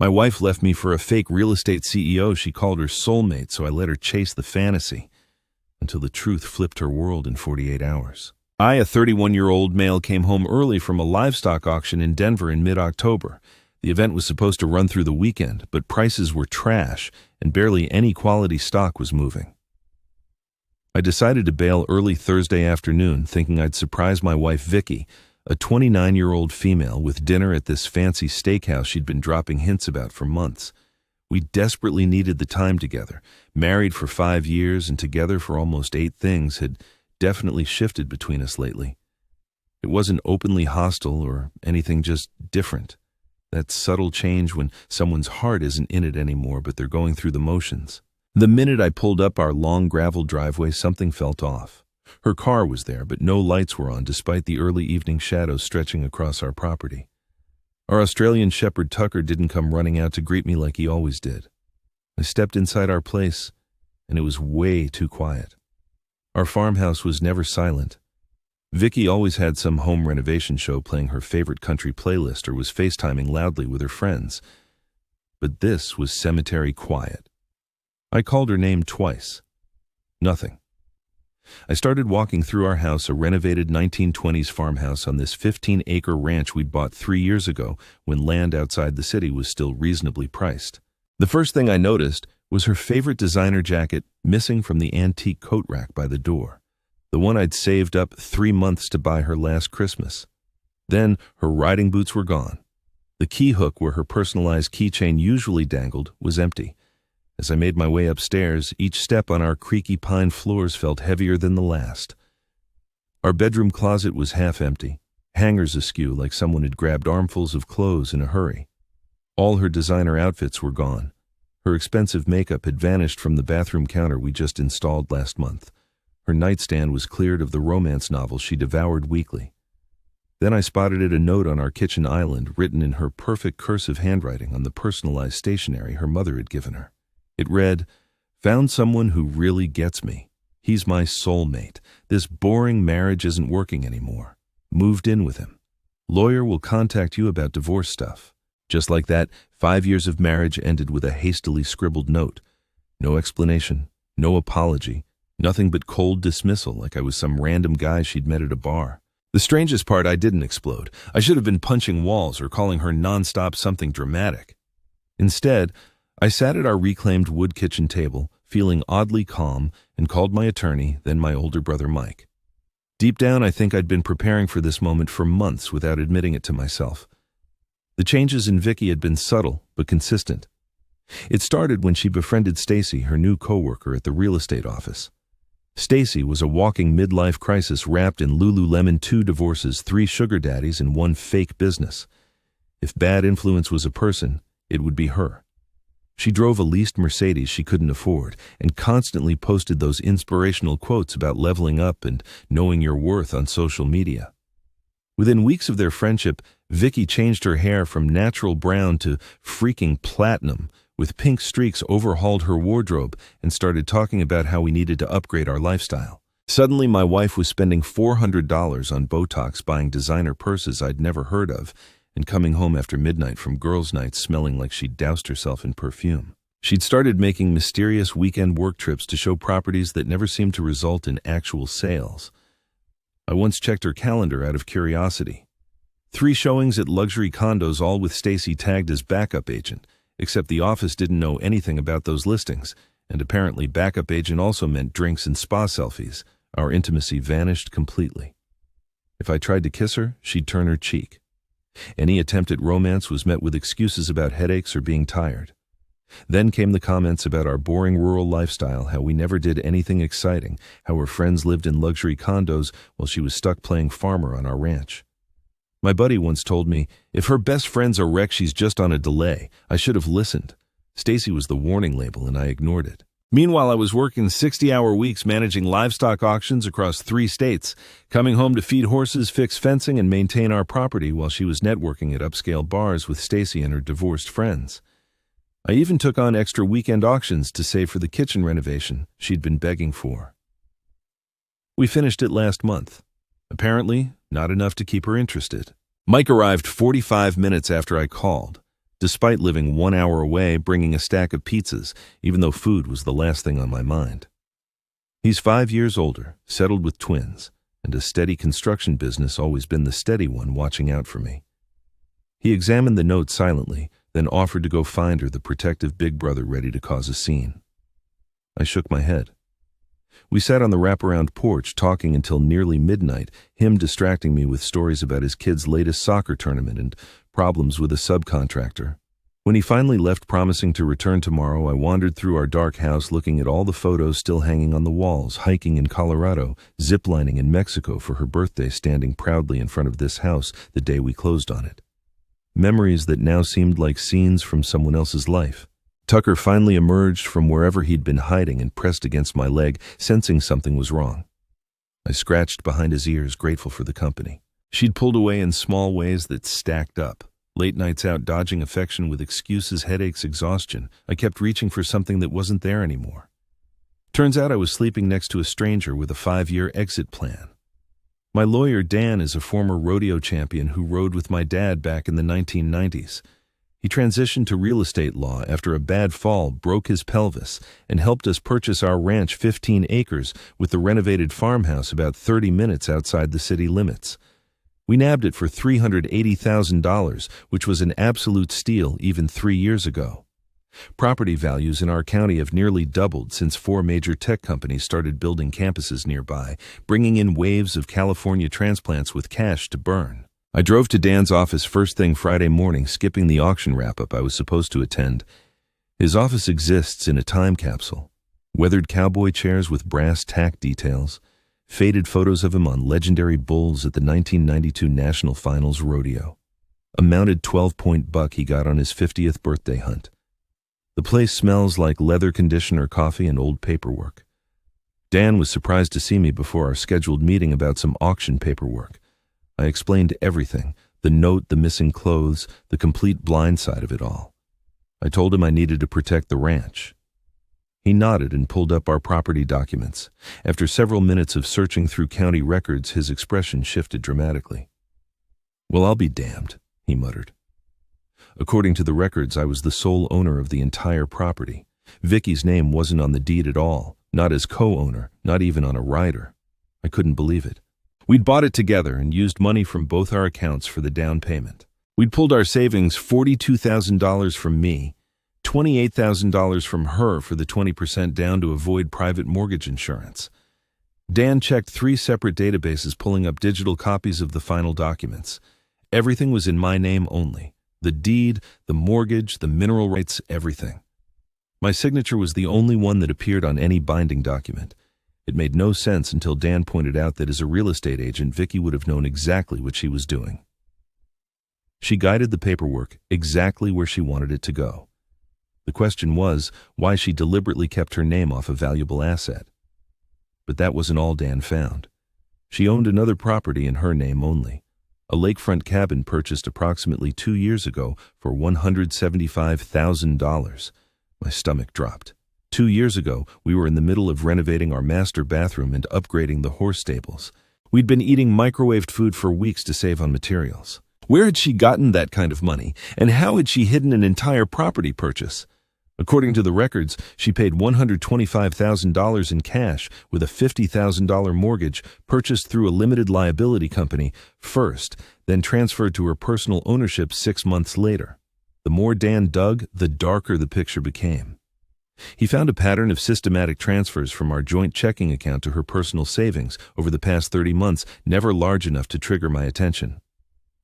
My wife left me for a fake real estate CEO she called her soulmate, so I let her chase the fantasy until the truth flipped her world in 48 hours. I, a 31-year-old male, came home early from a livestock auction in Denver in mid-October. The event was supposed to run through the weekend, but prices were trash and barely any quality stock was moving. I decided to bail early Thursday afternoon, thinking I'd surprise my wife Vicky, a 29-year-old female, with dinner at this fancy steakhouse she'd been dropping hints about for months. We desperately needed the time together. Married for 5 years and together for almost 8, things had definitely shifted between us lately. It wasn't openly hostile or anything, just different. That subtle change when someone's heart isn't in it anymore, but they're going through the motions. The minute I pulled up our long gravel driveway, something felt off. Her car was there, but no lights were on despite the early evening shadows stretching across our property. Our Australian shepherd Tucker didn't come running out to greet me like he always did. I stepped inside our place, and it was way too quiet. Our farmhouse was never silent. Vicky always had some home renovation show playing her favorite country playlist or was FaceTiming loudly with her friends. But this was cemetery quiet. I called her name twice. Nothing. I started walking through our house, a renovated 1920s farmhouse on this 15-acre ranch we'd bought 3 years ago when land outside the city was still reasonably priced. The first thing I noticed was her favorite designer jacket missing from the antique coat rack by the door, the one I'd saved up 3 months to buy her last Christmas. Then her riding boots were gone. The key hook where her personalized keychain usually dangled was empty. As I made my way upstairs, each step on our creaky pine floors felt heavier than the last. Our bedroom closet was half empty, hangers askew like someone had grabbed armfuls of clothes in a hurry. All her designer outfits were gone. Her expensive makeup had vanished from the bathroom counter we just installed last month. Her nightstand was cleared of the romance novels she devoured weekly. Then I spotted a note on our kitchen island written in her perfect cursive handwriting on the personalized stationery her mother had given her. It read, "Found someone who really gets me. He's my soulmate. This boring marriage isn't working anymore. Moved in with him. Lawyer will contact you about divorce stuff." Just like that, 5 years of marriage ended with a hastily scribbled note. No explanation, no apology, nothing but cold dismissal like I was some random guy she'd met at a bar. The strangest part, I didn't explode. I should have been punching walls or calling her nonstop something dramatic. Instead, I sat at our reclaimed wood kitchen table, feeling oddly calm, and called my attorney, then my older brother Mike. Deep down, I think I'd been preparing for this moment for months without admitting it to myself. The changes in Vicky had been subtle but consistent. It started when she befriended Stacy, her new coworker at the real estate office. Stacy was a walking midlife crisis wrapped in Lululemon, 2 divorces, 3 sugar daddies, and 1 fake business. If bad influence was a person, it would be her. She drove a leased Mercedes she couldn't afford and constantly posted those inspirational quotes about leveling up and knowing your worth on social media. Within weeks of their friendship, Vicky changed her hair from natural brown to freaking platinum, with pink streaks, overhauled her wardrobe, and started talking about how we needed to upgrade our lifestyle. Suddenly, my wife was spending $400 on Botox, buying designer purses I'd never heard of, and coming home after midnight from girls' nights smelling like she'd doused herself in perfume. She'd started making mysterious weekend work trips to show properties that never seemed to result in actual sales. I once checked her calendar out of curiosity. 3 showings at luxury condos, all with Stacy tagged as backup agent, except the office didn't know anything about those listings, and apparently backup agent also meant drinks and spa selfies. Our intimacy vanished completely. If I tried to kiss her, she'd turn her cheek. Any attempt at romance was met with excuses about headaches or being tired. Then came the comments about our boring rural lifestyle, how we never did anything exciting, how her friends lived in luxury condos while she was stuck playing farmer on our ranch. My buddy once told me, if her best friend's a wreck, she's just on a delay. I should have listened. Stacy was the warning label and I ignored it. Meanwhile, I was working 60-hour weeks managing livestock auctions across 3 states, coming home to feed horses, fix fencing, and maintain our property while she was networking at upscale bars with Stacy and her divorced friends. I even took on extra weekend auctions to save for the kitchen renovation she'd been begging for. We finished it last month. Apparently, not enough to keep her interested. Mike arrived 45 minutes after I called. despite living 1 hour away bringing a stack of pizzas, even though food was the last thing on my mind. He's 5 years older, settled with twins, and a steady construction business always been the steady one watching out for me. He examined the note silently, then offered to go find her the protective big brother ready to cause a scene. I shook my head. We sat on the wraparound porch talking until nearly midnight, him distracting me with stories about his kid's latest soccer tournament and problems with a subcontractor. When he finally left promising to return tomorrow, I wandered through our dark house looking at all the photos still hanging on the walls, hiking in Colorado, ziplining in Mexico for her birthday, standing proudly in front of this house the day we closed on it. Memories that now seemed like scenes from someone else's life. Tucker finally emerged from wherever he'd been hiding and pressed against my leg, sensing something was wrong. I scratched behind his ears, grateful for the company. She'd pulled away in small ways that stacked up. Late nights out dodging affection with excuses, headaches, exhaustion. I kept reaching for something that wasn't there anymore. Turns out I was sleeping next to a stranger with a 5-year exit plan. My lawyer, Dan, is a former rodeo champion who rode with my dad back in the 1990s. He transitioned to real estate law after a bad fall, broke his pelvis, and helped us purchase our ranch, 15 acres, with the renovated farmhouse about 30 minutes outside the city limits. We nabbed it for $380,000, which was an absolute steal even 3 years ago. Property values in our county have nearly doubled since 4 major tech companies started building campuses nearby, bringing in waves of California transplants with cash to burn. I drove to Dan's office first thing Friday morning, skipping the auction wrap-up I was supposed to attend. His office exists in a time capsule. Weathered cowboy chairs with brass tack details, faded photos of him on legendary bulls at the 1992 National Finals Rodeo, a mounted 12-point buck he got on his 50th birthday hunt. The place smells like leather conditioner, coffee, and old paperwork. Dan was surprised to see me before our scheduled meeting about some auction paperwork. I explained everything, the note, the missing clothes, the complete blind side of it all. I told him I needed to protect the ranch. He nodded and pulled up our property documents. After several minutes of searching through county records, his expression shifted dramatically. "Well, I'll be damned," he muttered. According to the records, I was the sole owner of the entire property. Vicky's name wasn't on the deed at all, not as co-owner, not even on a rider. I couldn't believe it. We'd bought it together and used money from both our accounts for the down payment. We'd pulled our savings, $42,000 from me, $28,000 from her for the 20% down to avoid private mortgage insurance. Dan checked 3 separate databases, pulling up digital copies of the final documents. Everything was in my name only. The deed, the mortgage, the mineral rights, everything. My signature was the only one that appeared on any binding document. It made no sense until Dan pointed out that as a real estate agent, Vicky would have known exactly what she was doing. She guided the paperwork exactly where she wanted it to go. The question was why she deliberately kept her name off a valuable asset. But that wasn't all Dan found. She owned another property in her name only, a lakefront cabin purchased approximately 2 years ago for $175,000. My stomach dropped. 2 years ago, we were in the middle of renovating our master bathroom and upgrading the horse stables. We'd been eating microwaved food for weeks to save on materials. Where had she gotten that kind of money, and how had she hidden an entire property purchase? According to the records, she paid $125,000 in cash with a $50,000 mortgage purchased through a limited liability company first, then transferred to her personal ownership 6 months later. The more Dan dug, the darker the picture became. He found a pattern of systematic transfers from our joint checking account to her personal savings over the past 30 months, never large enough to trigger my attention.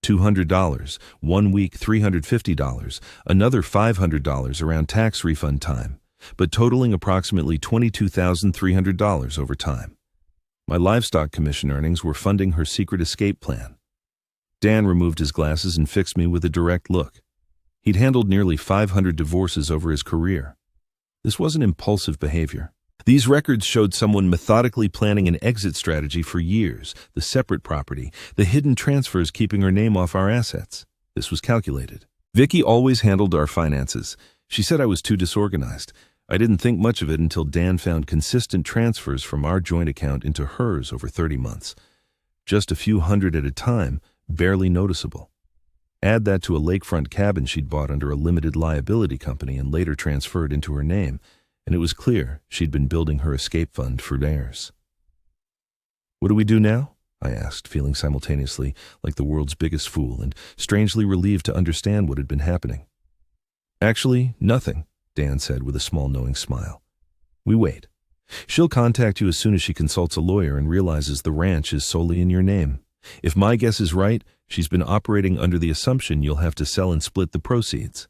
$200, 1 week $350, another $500 around tax refund time, but totaling approximately $22,300 over time. My livestock commission earnings were funding her secret escape plan. Dan removed his glasses and fixed me with a direct look. He'd handled nearly 500 divorces over his career. This wasn't impulsive behavior. These records showed someone methodically planning an exit strategy for years, the separate property, the hidden transfers keeping her name off our assets. This was calculated. Vicky always handled our finances. She said I was too disorganized. I didn't think much of it until Dan found consistent transfers from our joint account into hers over 30 months. Just a few hundred at a time, barely noticeable. Add that to a lakefront cabin she'd bought under a limited liability company and later transferred into her name, and it was clear she'd been building her escape fund for heirs. "What do we do now?" I asked, feeling simultaneously like the world's biggest fool and strangely relieved to understand what had been happening. "Actually, nothing," Dan said with a small knowing smile. "We wait. She'll contact you as soon as she consults a lawyer and realizes the ranch is solely in your name. If my guess is right, she's been operating under the assumption you'll have to sell and split the proceeds."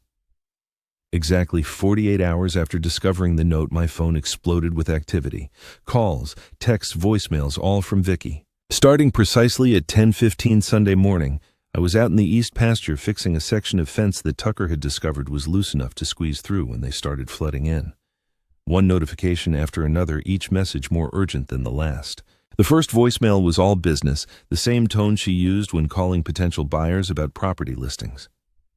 Exactly 48 hours after discovering the note, my phone exploded with activity. Calls, texts, voicemails, all from Vicky. Starting precisely at 10:15 Sunday morning, I was out in the east pasture fixing a section of fence that Tucker had discovered was loose enough to squeeze through when they started flooding in. One notification after another, each message more urgent than the last. The first voicemail was all business, the same tone she used when calling potential buyers about property listings.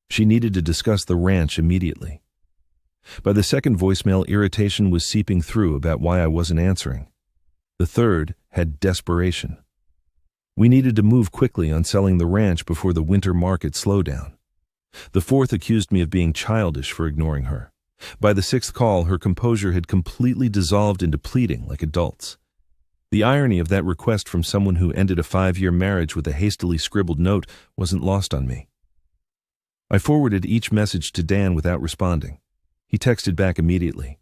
She needed to discuss the ranch immediately. By the second voicemail, irritation was seeping through about why I wasn't answering. The third had desperation. We needed to move quickly on selling the ranch before the winter market slowdown. The fourth accused me of being childish for ignoring her. By the sixth call, her composure had completely dissolved into pleading like adults. The irony of that request from someone who ended a 5-year marriage with a hastily scribbled note wasn't lost on me. I forwarded each message to Dan without responding. He texted back immediately.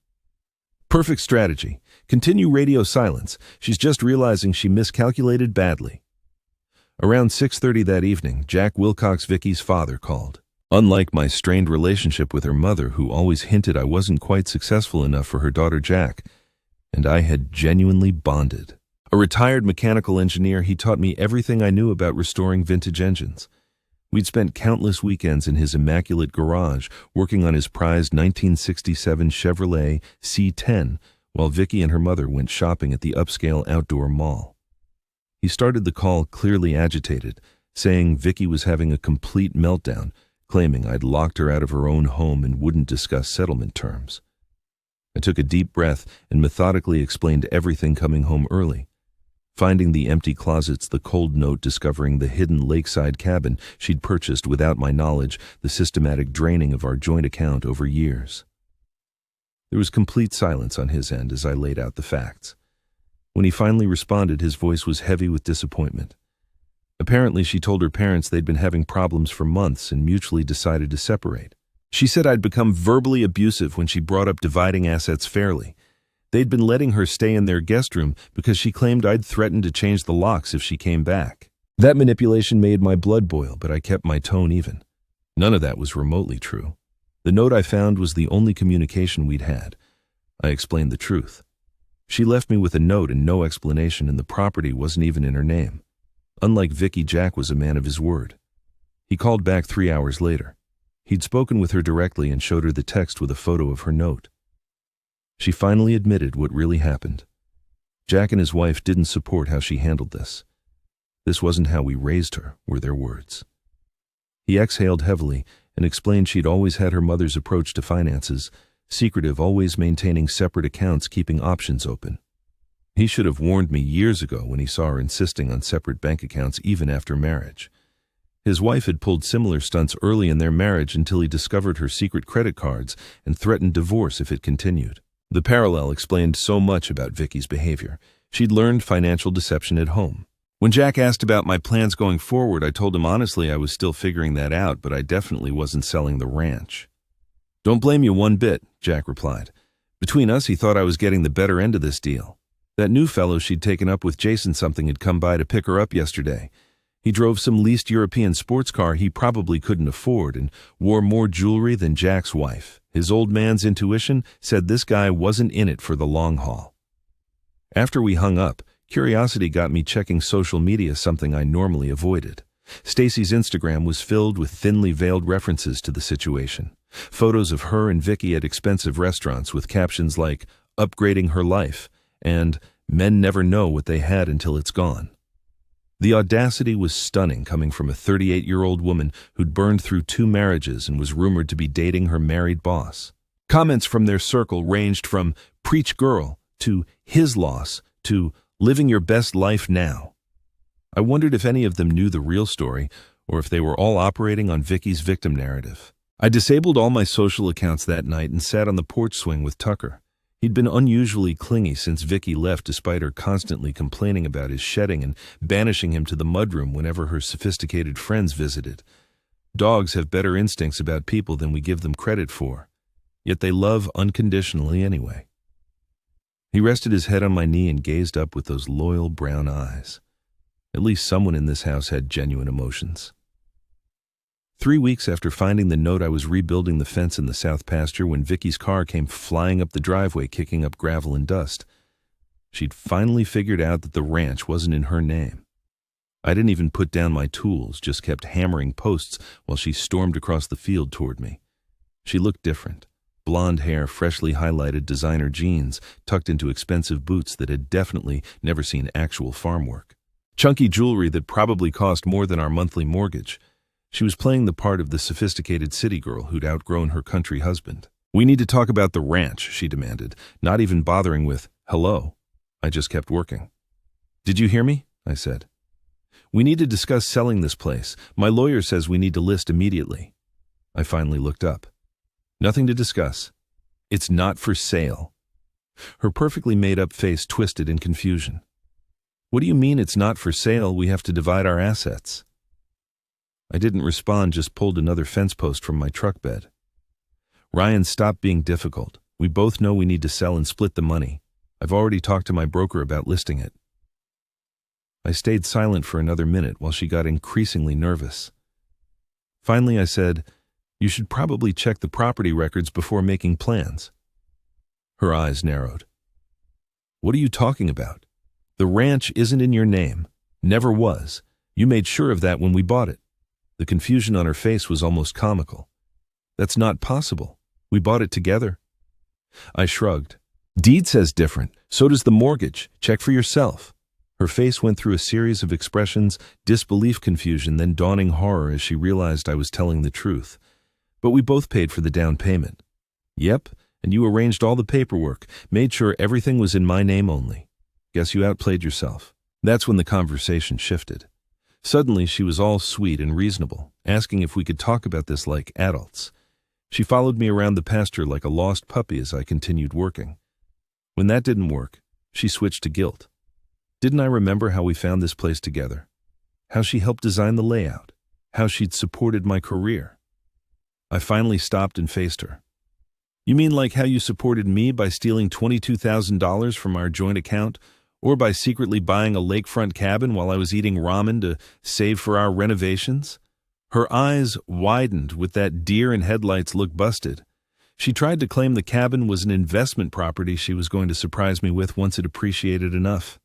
"Perfect strategy. Continue radio silence. She's just realizing she miscalculated badly." Around 6:30 that evening, Jack Wilcox, Vicky's father, called. Unlike my strained relationship with her mother, who always hinted I wasn't quite successful enough for her daughter Jack, and I had genuinely bonded. A retired mechanical engineer, he taught me everything I knew about restoring vintage engines. We'd spent countless weekends in his immaculate garage working on his prized 1967 Chevrolet C10 while Vicky and her mother went shopping at the upscale outdoor mall. He started the call clearly agitated, saying Vicky was having a complete meltdown, claiming I'd locked her out of her own home and wouldn't discuss settlement terms. I took a deep breath and methodically explained everything: coming home early, finding the empty closets, the cold note discovering the hidden lakeside cabin she'd purchased without my knowledge, the systematic draining of our joint account over years. There was complete silence on his end as I laid out the facts. When he finally responded, his voice was heavy with disappointment. Apparently, she told her parents they'd been having problems for months and mutually decided to separate. She said I'd become verbally abusive when she brought up dividing assets fairly. They'd been letting her stay in their guest room because she claimed I'd threatened to change the locks if she came back. That manipulation made my blood boil, but I kept my tone even. None of that was remotely true. The note I found was the only communication we'd had. I explained the truth. She left me with a note and no explanation, and the property wasn't even in her name. Unlike Vicky, Jack was a man of his word. He called back 3 hours later. He'd spoken with her directly and showed her the text with a photo of her note. She finally admitted what really happened. Jack and his wife didn't support how she handled this. "This wasn't how we raised her," were their words. He exhaled heavily and explained she'd always had her mother's approach to finances, secretive, always maintaining separate accounts, keeping options open. He should have warned me years ago when he saw her insisting on separate bank accounts even after marriage. His wife had pulled similar stunts early in their marriage until he discovered her secret credit cards and threatened divorce if it continued. The parallel explained so much about Vicky's behavior. She'd learned financial deception at home. When Jack asked about my plans going forward, I told him honestly I was still figuring that out, but I definitely wasn't selling the ranch. "Don't blame you one bit," Jack replied. "Between us, he thought I was getting the better end of this deal. That new fellow she'd taken up with, Jason something, had come by to pick her up yesterday. He drove some leased European sports car he probably couldn't afford and wore more jewelry than Jack's wife. His old man's intuition said this guy wasn't in it for the long haul." After we hung up, curiosity got me checking social media, something I normally avoided. Stacy's Instagram was filled with thinly veiled references to the situation. Photos of her and Vicky at expensive restaurants with captions like "upgrading her life" and "men never know what they had until it's gone." The audacity was stunning, coming from a 38-year-old woman who'd burned through 2 marriages and was rumored to be dating her married boss. Comments from their circle ranged from "preach girl" to "his loss" to "living your best life now." I wondered if any of them knew the real story, or if they were all operating on Vicky's victim narrative. I disabled all my social accounts that night and sat on the porch swing with Tucker. He'd been unusually clingy since Vicky left, despite her constantly complaining about his shedding and banishing him to the mudroom whenever her sophisticated friends visited. Dogs have better instincts about people than we give them credit for, yet they love unconditionally anyway. He rested his head on my knee and gazed up with those loyal brown eyes. At least someone in this house had genuine emotions. 3 weeks after finding the note, I was rebuilding the fence in the south pasture when Vicky's car came flying up the driveway, kicking up gravel and dust. She'd finally figured out that the ranch wasn't in her name. I didn't even put down my tools, just kept hammering posts while she stormed across the field toward me. She looked different. Blonde hair, freshly highlighted designer jeans, tucked into expensive boots that had definitely never seen actual farm work. Chunky jewelry that probably cost more than our monthly mortgage. She was playing the part of the sophisticated city girl who'd outgrown her country husband. "We need to talk about the ranch," she demanded, not even bothering with, "Hello." I just kept working. "Did you hear me?" I said. "We need to discuss selling this place. My lawyer says we need to list immediately." I finally looked up. "Nothing to discuss. It's not for sale." Her perfectly made-up face twisted in confusion. "What do you mean it's not for sale? We have to divide our assets." I didn't respond, just pulled another fence post from my truck bed. "Ryan, stop being difficult. We both know we need to sell and split the money. I've already talked to my broker about listing it." I stayed silent for another minute while she got increasingly nervous. Finally, I said, "You should probably check the property records before making plans." Her eyes narrowed. "What are you talking about? The ranch isn't in your name. Never was. You made sure of that when we bought it." The confusion on her face was almost comical. "That's not possible. We bought it together." I shrugged. "Deed says different. So does the mortgage. Check for yourself." Her face went through a series of expressions, disbelief, confusion, then dawning horror as she realized I was telling the truth. "But we both paid for the down payment." "Yep, and you arranged all the paperwork, made sure everything was in my name only. Guess you outplayed yourself." That's when the conversation shifted. Suddenly, she was all sweet and reasonable, asking if we could talk about this like adults. She followed me around the pasture like a lost puppy as I continued working. When that didn't work, she switched to guilt. Didn't I remember how we found this place together? How she helped design the layout? How she'd supported my career? I finally stopped and faced her. "You mean like how you supported me by stealing $22,000 from our joint account? Or by secretly buying a lakefront cabin while I was eating ramen to save for our renovations?" Her eyes widened with that deer in headlights look busted. She tried to claim the cabin was an investment property she was going to surprise me with once it appreciated enough.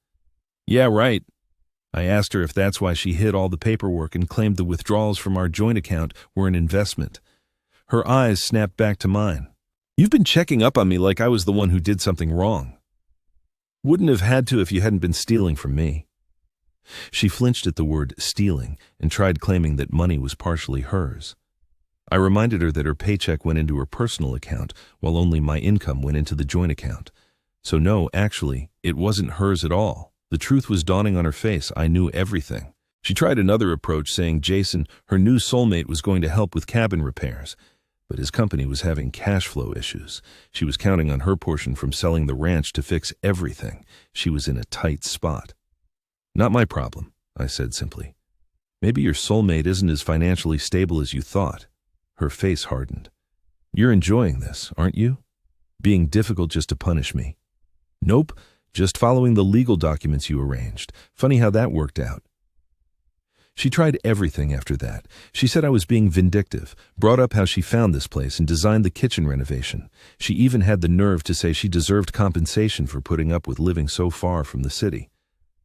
"Yeah, right." I asked her if that's why she hid all the paperwork and claimed the withdrawals from our joint account were an investment. Her eyes snapped back to mine. "You've been checking up on me like I was the one who did something wrong." "Wouldn't have had to if you hadn't been stealing from me." She flinched at the word stealing and tried claiming that money was partially hers. I reminded her that her paycheck went into her personal account while only my income went into the joint account. So no, actually, it wasn't hers at all. The truth was dawning on her face. I knew everything. She tried another approach, saying Jason, her new soulmate, was going to help with cabin repairs. But his company was having cash flow issues. She was counting on her portion from selling the ranch to fix everything. She was in a tight spot. "Not my problem," I said simply. "Maybe your soulmate isn't as financially stable as you thought." Her face hardened. "You're enjoying this, aren't you? Being difficult just to punish me." "Nope, just following the legal documents you arranged. Funny how that worked out." She tried everything after that. She said I was being vindictive, brought up how she found this place and designed the kitchen renovation. She even had the nerve to say she deserved compensation for putting up with living so far from the city.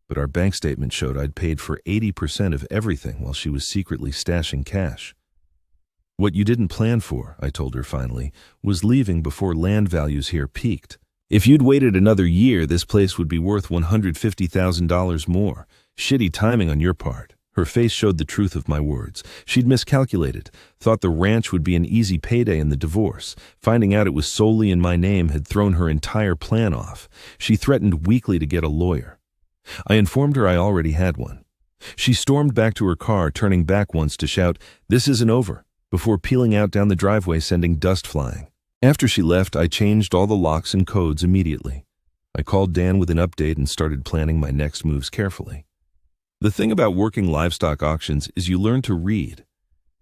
But our bank statement showed I'd paid for 80% of everything while she was secretly stashing cash. "What you didn't plan for," I told her finally, "was leaving before land values here peaked. If you'd waited another year, this place would be worth $150,000 more. Shitty timing on your part." Her face showed the truth of my words. She'd miscalculated, thought the ranch would be an easy payday in the divorce. Finding out it was solely in my name had thrown her entire plan off. She threatened weekly to get a lawyer. I informed her I already had one. She stormed back to her car, turning back once to shout, "This isn't over," before peeling out down the driveway, sending dust flying. After she left, I changed all the locks and codes immediately. I called Dan with an update and started planning my next moves carefully. The thing about working livestock auctions is you learn to read.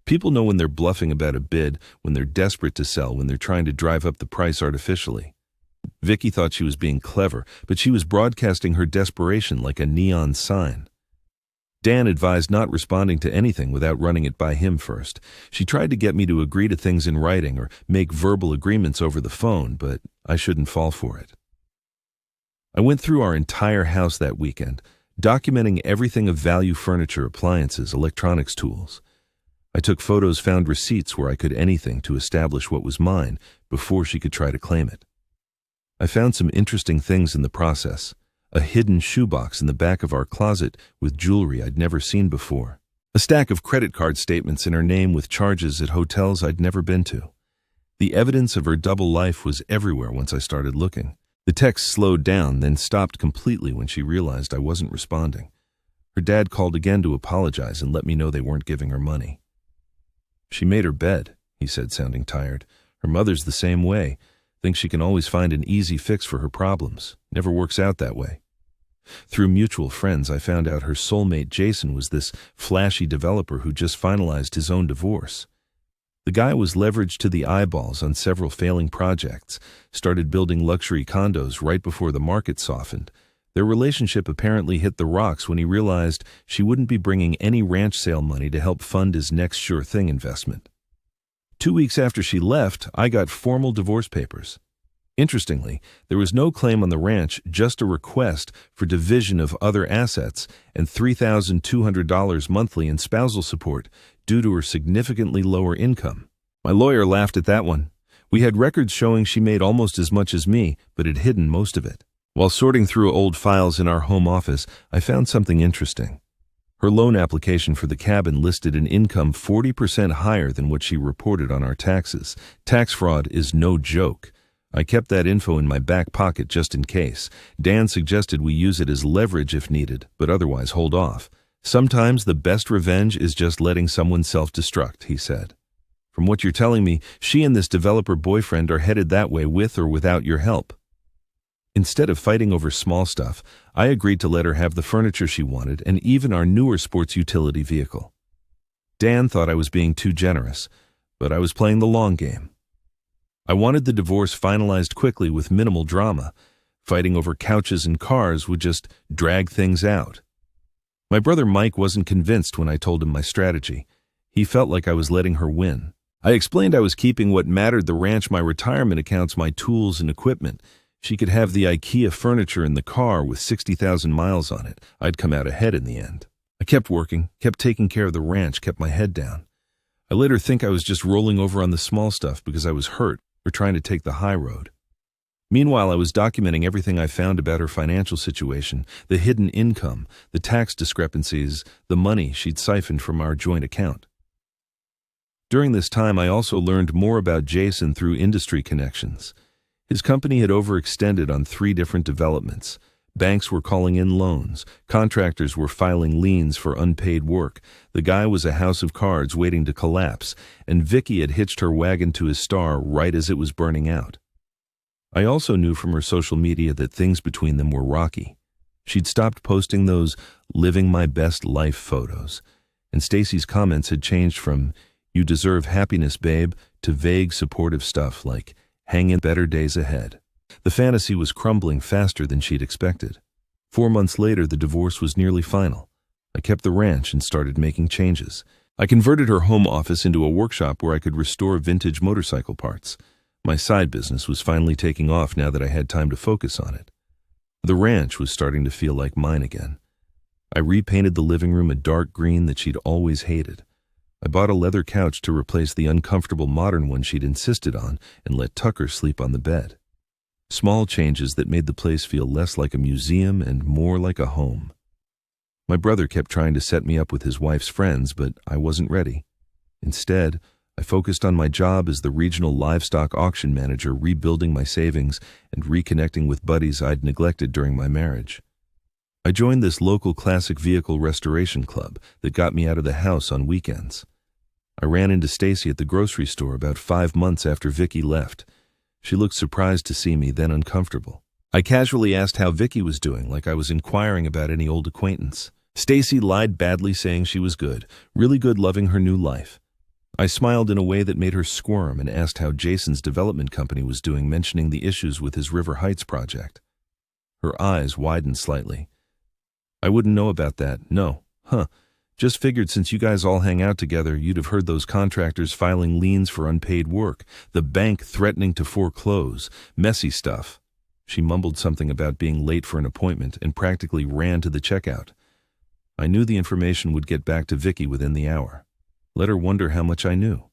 People know when they're bluffing about a bid, when they're desperate to sell, when they're trying to drive up the price artificially. Vicky thought she was being clever, but she was broadcasting her desperation like a neon sign. Dan advised not responding to anything without running it by him first. She tried to get me to agree to things in writing or make verbal agreements over the phone, but I shouldn't fall for it. I went through our entire house that weekend, documenting everything of value: furniture, appliances, electronics, tools. I took photos, found receipts where I could, anything to establish what was mine before she could try to claim it. I found some interesting things in the process. A hidden shoebox in the back of our closet with jewelry I'd never seen before. A stack of credit card statements in her name with charges at hotels I'd never been to. The evidence of her double life was everywhere once I started looking. The text slowed down, then stopped completely when she realized I wasn't responding. Her dad called again to apologize and let me know they weren't giving her money. "She made her bed," he said, sounding tired. "Her mother's the same way. Thinks she can always find an easy fix for her problems. Never works out that way." Through mutual friends, I found out her soulmate Jason was this flashy developer who just finalized his own divorce. The guy was leveraged to the eyeballs on several failing projects, started building luxury condos right before the market softened. Their relationship apparently hit the rocks when he realized she wouldn't be bringing any ranch sale money to help fund his next sure thing investment. 2 weeks after she left, I got formal divorce papers. Interestingly, there was no claim on the ranch, just a request for division of other assets and $3,200 monthly in spousal support due to her significantly lower income. My lawyer laughed at that one. We had records showing she made almost as much as me, but had hidden most of it. While sorting through old files in our home office, I found something interesting. Her loan application for the cabin listed an income 40% higher than what she reported on our taxes. Tax fraud is no joke. I kept that info in my back pocket just in case. Dan suggested we use it as leverage if needed, but otherwise hold off. "Sometimes the best revenge is just letting someone self-destruct," he said. "From what you're telling me, she and this developer boyfriend are headed that way with or without your help." Instead of fighting over small stuff, I agreed to let her have the furniture she wanted and even our newer sports utility vehicle. Dan thought I was being too generous, but I was playing the long game. I wanted the divorce finalized quickly with minimal drama. Fighting over couches and cars would just drag things out. My brother Mike wasn't convinced when I told him my strategy. He felt like I was letting her win. I explained I was keeping what mattered: the ranch, my retirement accounts, my tools and equipment. She could have the IKEA furniture in the car with 60,000 miles on it. I'd come out ahead in the end. I kept working, kept taking care of the ranch, kept my head down. I let her think I was just rolling over on the small stuff because I was hurt or trying to take the high road. Meanwhile, I was documenting everything I found about her financial situation, the hidden income, the tax discrepancies, the money she'd siphoned from our joint account. During this time, I also learned more about Jason through industry connections. His company had overextended on 3 different developments. Banks were calling in loans. Contractors were filing liens for unpaid work. The guy was a house of cards waiting to collapse, and Vicky had hitched her wagon to his star right as it was burning out. I also knew from her social media that things between them were rocky. She'd stopped posting those living my best life photos, and Stacy's comments had changed from "you deserve happiness, babe," to vague supportive stuff like "hang in, better days ahead." The fantasy was crumbling faster than she'd expected. 4 months later, the divorce was nearly final. I kept the ranch and started making changes. I converted her home office into a workshop where I could restore vintage motorcycle parts. My side business was finally taking off now that I had time to focus on it. The ranch was starting to feel like mine again. I repainted the living room a dark green that she'd always hated. I bought a leather couch to replace the uncomfortable modern one she'd insisted on and let Tucker sleep on the bed. Small changes that made the place feel less like a museum and more like a home. My brother kept trying to set me up with his wife's friends, but I wasn't ready. Instead, I focused on my job as the regional livestock auction manager, rebuilding my savings and reconnecting with buddies I'd neglected during my marriage. I joined this local classic vehicle restoration club that got me out of the house on weekends. I ran into Stacy at the grocery store about 5 months after Vicky left. She looked surprised to see me, then uncomfortable. I casually asked how Vicky was doing, like I was inquiring about any old acquaintance. Stacy lied badly, saying she was good, really good, loving her new life. I smiled in a way that made her squirm and asked how Jason's development company was doing, mentioning the issues with his River Heights project. Her eyes widened slightly. I wouldn't know about that, no. Just figured since you guys all hang out together, you'd have heard those contractors filing liens for unpaid work, the bank threatening to foreclose, messy stuff. She mumbled something about being late for an appointment and practically ran to the checkout. I knew the information would get back to Vicky within the hour. Let her wonder how much I knew.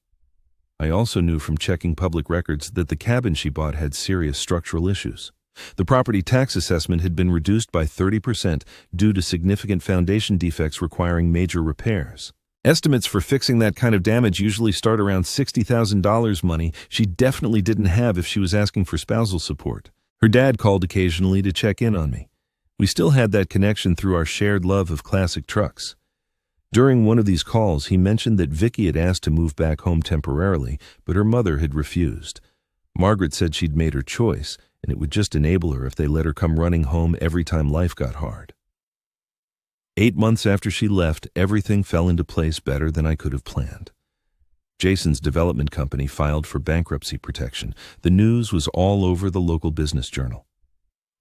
I also knew from checking public records that the cabin she bought had serious structural issues. The property tax assessment had been reduced by 30% due to significant foundation defects requiring major repairs. Estimates for fixing that kind of damage usually start around $60,000, money she definitely didn't have if she was asking for spousal support. Her dad called occasionally to check in on me. We still had that connection through our shared love of classic trucks. During one of these calls, he mentioned that Vicky had asked to move back home temporarily, but her mother had refused. Margaret said she'd made her choice, and it would just enable her if they let her come running home every time life got hard. 8 months after she left, everything fell into place better than I could have planned. Jason's development company filed for bankruptcy protection. The news was all over the local business journal.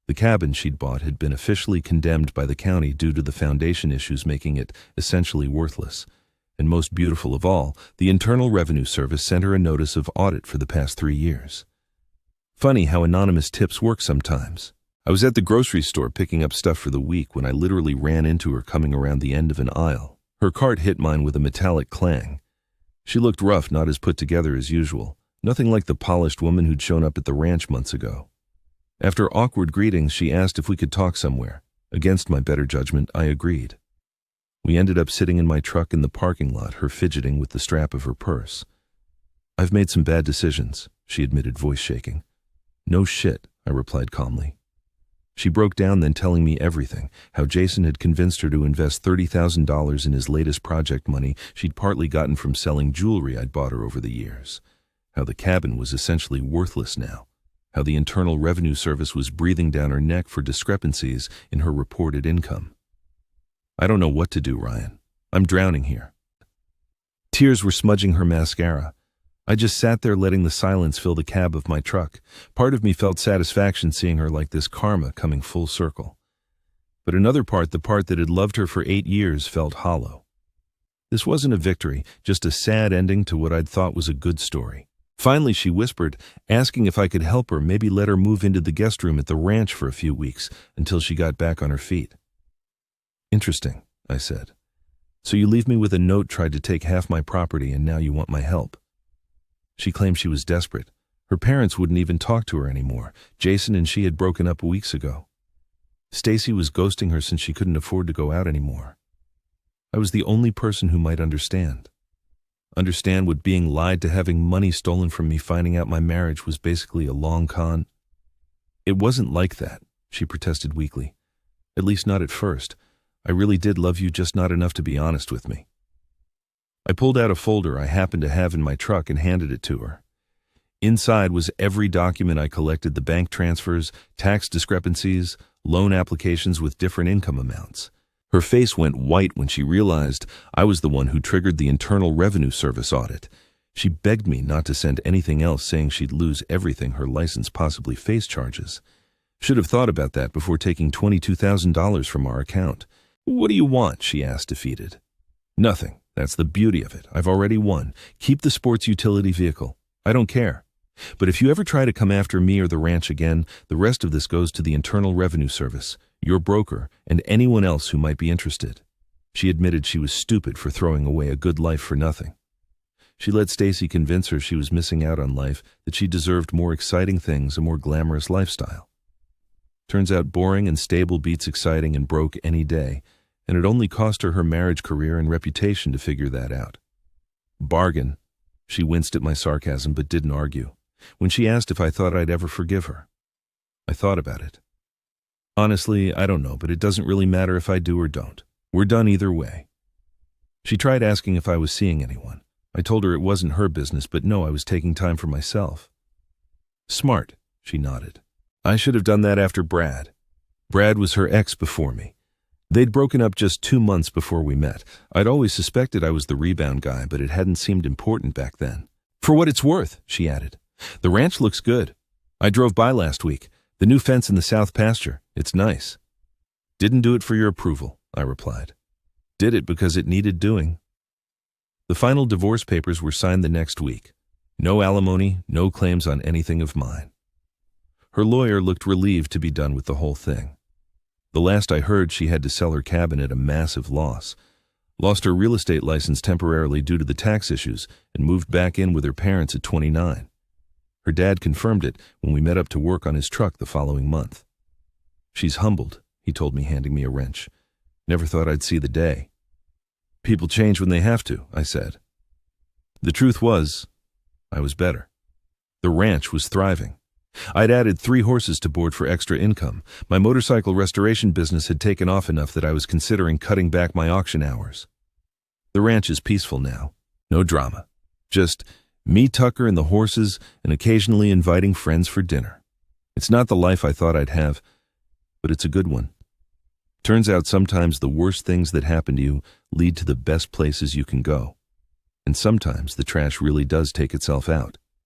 The cabin she'd bought had been officially condemned by the county due to the foundation issues, making it essentially worthless. And most beautiful of all, the Internal Revenue Service sent her a notice of audit for the past 3 years. Funny how anonymous tips work sometimes. I was at the grocery store picking up stuff for the week when I literally ran into her coming around the end of an aisle. Her cart hit mine with a metallic clang. She looked rough, not as put together as usual. Nothing like the polished woman who'd shown up at the ranch months ago. After awkward greetings, she asked if we could talk somewhere. Against my better judgment, I agreed. We ended up sitting in my truck in the parking lot, her fidgeting with the strap of her purse. "I've made some bad decisions," she admitted, voice shaking. "No shit," I replied calmly. She broke down, then telling me everything, how Jason had convinced her to invest $30,000 in his latest project, money she'd partly gotten from selling jewelry I'd bought her over the years, how the cabin was essentially worthless now, how the Internal Revenue Service was breathing down her neck for discrepancies in her reported income. "I don't know what to do, Ryan. I'm drowning here." Tears were smudging her mascara. I just sat there letting the silence fill the cab of my truck. Part of me felt satisfaction seeing her like this, karma coming full circle. But another part, the part that had loved her for 8 years, felt hollow. This wasn't a victory, just a sad ending to what I'd thought was a good story. Finally, she whispered, asking if I could help her, maybe let her move into the guest room at the ranch for a few weeks until she got back on her feet. "Interesting," I said. "So you leave me with a note, tried to take half my property, and now you want my help?" She claimed she was desperate. Her parents wouldn't even talk to her anymore. Jason and she had broken up weeks ago. Stacy was ghosting her since she couldn't afford to go out anymore. I was the only person who might understand. Understand what being lied to, having money stolen from me, finding out my marriage was basically a long con. "It wasn't like that," she protested weakly. "At least not at first. I really did love you, just not enough to be honest with me." I pulled out a folder I happened to have in my truck and handed it to her. Inside was every document I collected, the bank transfers, tax discrepancies, loan applications with different income amounts. Her face went white when she realized I was the one who triggered the Internal Revenue Service audit. She begged me not to send anything else, saying she'd lose everything, her license, possibly face charges. Should have thought about that before taking $22,000 from our account. "What do you want?" she asked, defeated. "Nothing. That's the beauty of it. I've already won. Keep the sports utility vehicle. I don't care. But if you ever try to come after me or the ranch again, the rest of this goes to the Internal Revenue Service, your broker, and anyone else who might be interested." She admitted she was stupid for throwing away a good life for nothing. She let Stacy convince her she was missing out on life, that she deserved more exciting things, a more glamorous lifestyle. Turns out boring and stable beats exciting and broke any day, and it only cost her her marriage, career, and reputation to figure that out. Bargain. She winced at my sarcasm but didn't argue. When she asked if I thought I'd ever forgive her, I thought about it. Honestly, I don't know, but it doesn't really matter if I do or don't. We're done either way. She tried asking if I was seeing anyone. I told her it wasn't her business, but no, I was taking time for myself. Smart, she nodded. I should have done that after Brad. Brad was her ex before me. They'd broken up just 2 months before we met. I'd always suspected I was the rebound guy, but it hadn't seemed important back then. For what it's worth, she added. The ranch looks good. I drove by last week. The new fence in the south pasture. It's nice. Didn't do it for your approval, I replied. Did it because it needed doing. The final divorce papers were signed the next week. No alimony, no claims on anything of mine. Her lawyer looked relieved to be done with the whole thing. The last I heard, she had to sell her cabin at a massive loss, lost her real estate license temporarily due to the tax issues, and moved back in with her parents at 29. Her dad confirmed it when we met up to work on his truck the following month. She's humbled, he told me, handing me a wrench. Never thought I'd see the day. People change when they have to, I said. The truth was, I was better. The ranch was thriving. I'd added 3 horses to board for extra income. My motorcycle restoration business had taken off enough that I was considering cutting back my auction hours. The ranch is peaceful now. No drama. Just me, Tucker, and the horses, and occasionally inviting friends for dinner. It's not the life I thought I'd have, but it's a good one. Turns out sometimes the worst things that happen to you lead to the best places you can go. And sometimes the trash really does take itself out.